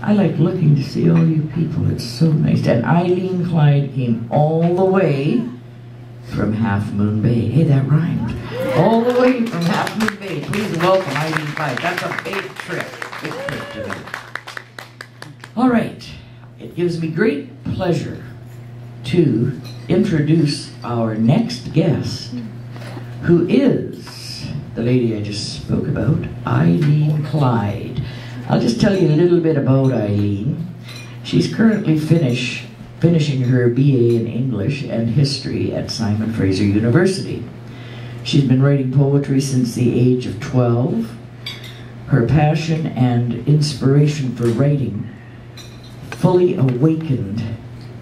I like looking to see all you people. It's so nice. And Eileen Clyde came all the way from Half Moon Bay. Hey, that rhymed. All the way from Half Moon Bay. Please welcome Eileen Clyde. That's a big trip. Big trip to me. All right. It gives me great pleasure to introduce our next guest, who is the lady I just spoke about, Eileen Clyde. I'll just tell you a little bit about Eileen. She's currently finishing her BA in English and History at Simon Fraser University. She's been writing poetry since the age of 12. Her passion and inspiration for writing fully awakened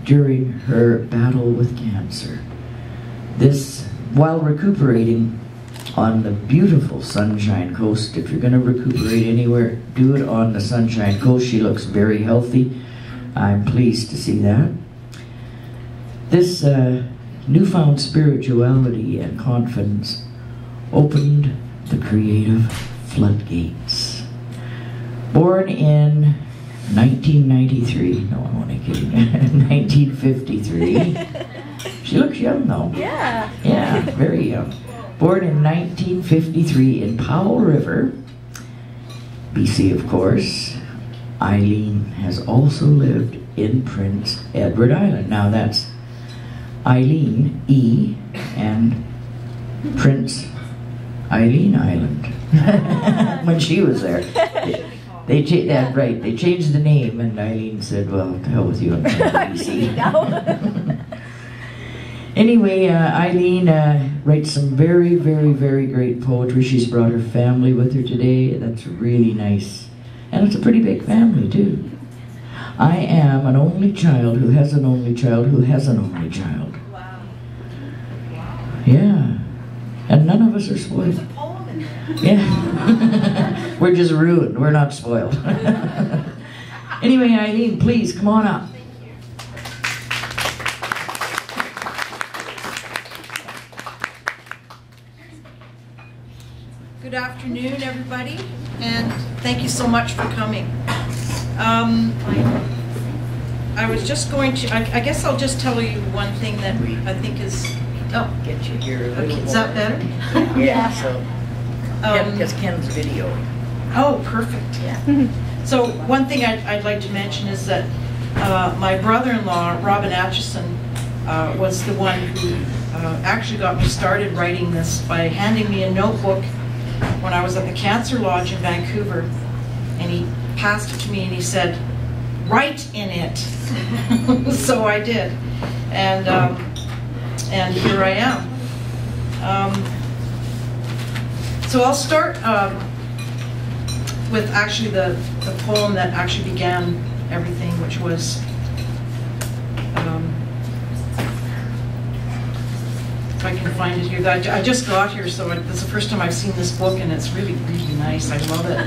during her battle with cancer. This, while recuperating on the beautiful Sunshine Coast. If you're going to recuperate anywhere, do it on the Sunshine Coast. She looks very healthy. I'm pleased to see that. This newfound spirituality and confidence opened the creative floodgates. Born in 1993, no, I'm only kidding, 1953. She looks young though. Yeah. Yeah, very young. Born in 1953 in Powell River, BC, of course, Eileen has also lived in Prince Edward Island. Now that's Eileen E. and Prince Eileen Island. When she was there. They changed the name, and Eileen said, well, to hell with you, I'm from BC. Anyway, Eileen writes some very, very, very great poetry. She's brought her family with her today. That's really nice. And it's a pretty big family, too. I am an only child who has an only child who has an only child. Wow. Yeah. And none of us are spoiled. There's a poem in there. Yeah. We're just ruined. We're not spoiled. Anyway, Eileen, please, come on up. Good afternoon, everybody, and thank you so much for coming. I was just going to, I guess I'll just tell you one thing that I think is, oh, Get you here a little okay, more. is that better? Yeah, so, because Um, Ken's video. oh, perfect. Yeah. So one thing I'd like to mention is that my brother-in-law, Robin Atchison, was the one who actually got me started writing this by handing me a notebook when I was at the Cancer Lodge in Vancouver, and he passed it to me and he said, write in it. So I did, and here I am. So I'll start with actually the poem that actually began everything, which was if I can find it here. I just got here, so it's the first time I've seen this book, and it's really, really nice. I love it.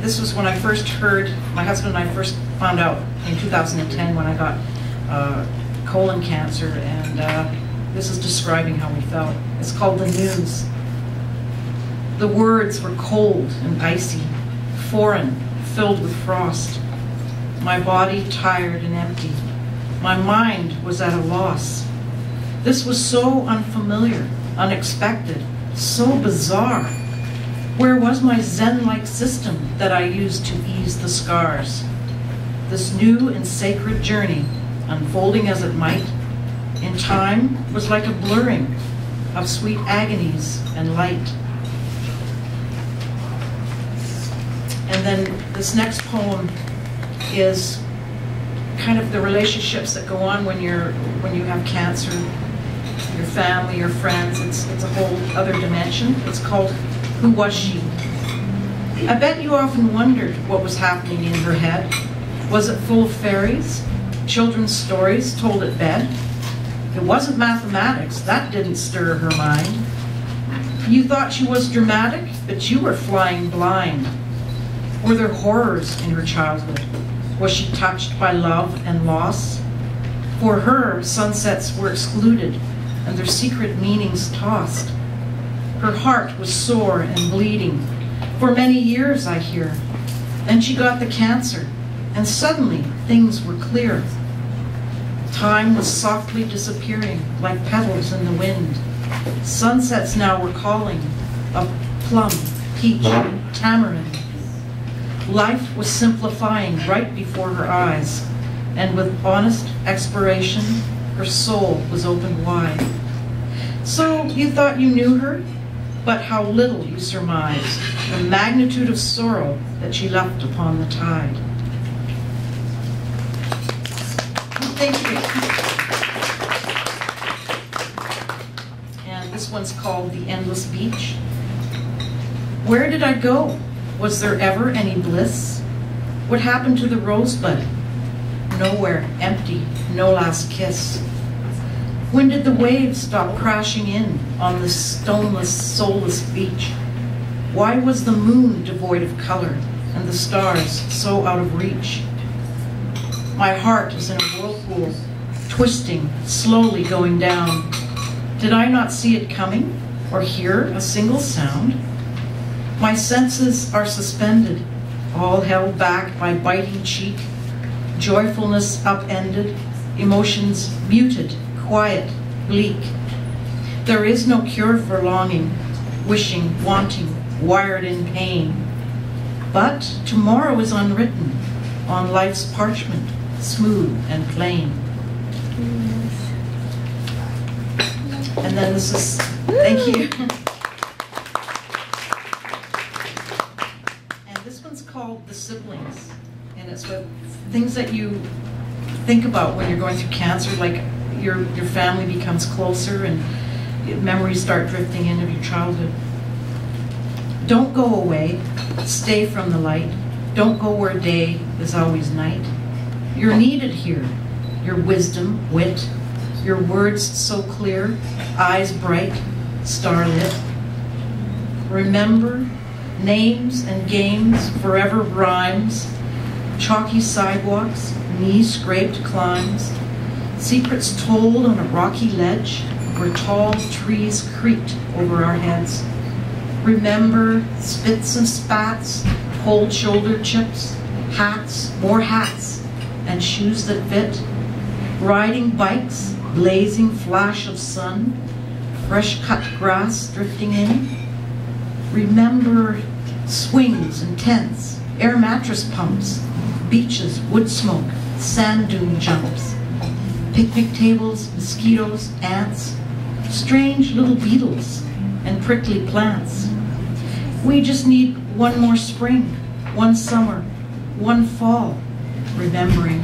This was when I first heard, my husband and I first found out in 2010 when I got colon cancer, and this is describing how we felt. It's called The News. The words were cold and icy, foreign, filled with frost. My body tired and empty. My mind was at a loss. This was so unfamiliar, unexpected, so bizarre. Where was my Zen-like system that I used to ease the scars? This new and sacred journey, unfolding as it might, in time was like a blurring of sweet agonies and light. And then this next poem is kind of the relationships that go on when you have cancer, your family, your friends. It's a whole other dimension. It's called Who Was She? I bet you often wondered what was happening in her head. Was it full of fairies, children's stories told at bed? It wasn't mathematics, that didn't stir her mind. You thought she was dramatic, but you were flying blind. Were there horrors in her childhood? Was she touched by love and loss? For her, sunsets were excluded and their secret meanings tossed. Her heart was sore and bleeding. For many years, I hear. Then she got the cancer, and suddenly things were clear. Time was softly disappearing like petals in the wind. Sunsets now were calling of plum, peach, tamarind. Life was simplifying right before her eyes, and with honest expiration, her soul was opened wide. So you thought you knew her, but how little you surmised the magnitude of sorrow that she left upon the tide. Thank you. And this one's called The Endless Beach. Where did I go? Was there ever any bliss? What happened to the rosebud? Nowhere, empty, no last kiss. When did the waves stop crashing in on this stoneless, soulless beach? Why was the moon devoid of color and the stars so out of reach? My heart is in a whirlpool, twisting, slowly going down. Did I not see it coming or hear a single sound? My senses are suspended, all held back by biting cheek, joyfulness upended, emotions muted, quiet, bleak. There is no cure for longing, wishing, wanting, wired in pain. But tomorrow is unwritten on life's parchment, smooth and plain. And then this is, thank you. And this one's called The Siblings. And it's with things that you think about when you're going through cancer, like your family becomes closer and memories start drifting in of your childhood. Don't go away, stay from the light. Don't go where day is always night. You're needed here, your wisdom, wit, your words so clear, eyes bright, starlit. Remember, names and games, forever rhymes, chalky sidewalks, knee-scraped climbs, secrets told on a rocky ledge where tall trees creaked over our heads. Remember spits and spats, cold shoulder chips, hats, more hats, and shoes that fit, riding bikes, blazing flash of sun, fresh cut grass drifting in. Remember swings and tents, air mattress pumps, beaches, wood smoke, sand dune jumps, picnic tables, mosquitoes, ants, strange little beetles, and prickly plants. We just need one more spring, one summer, one fall, remembering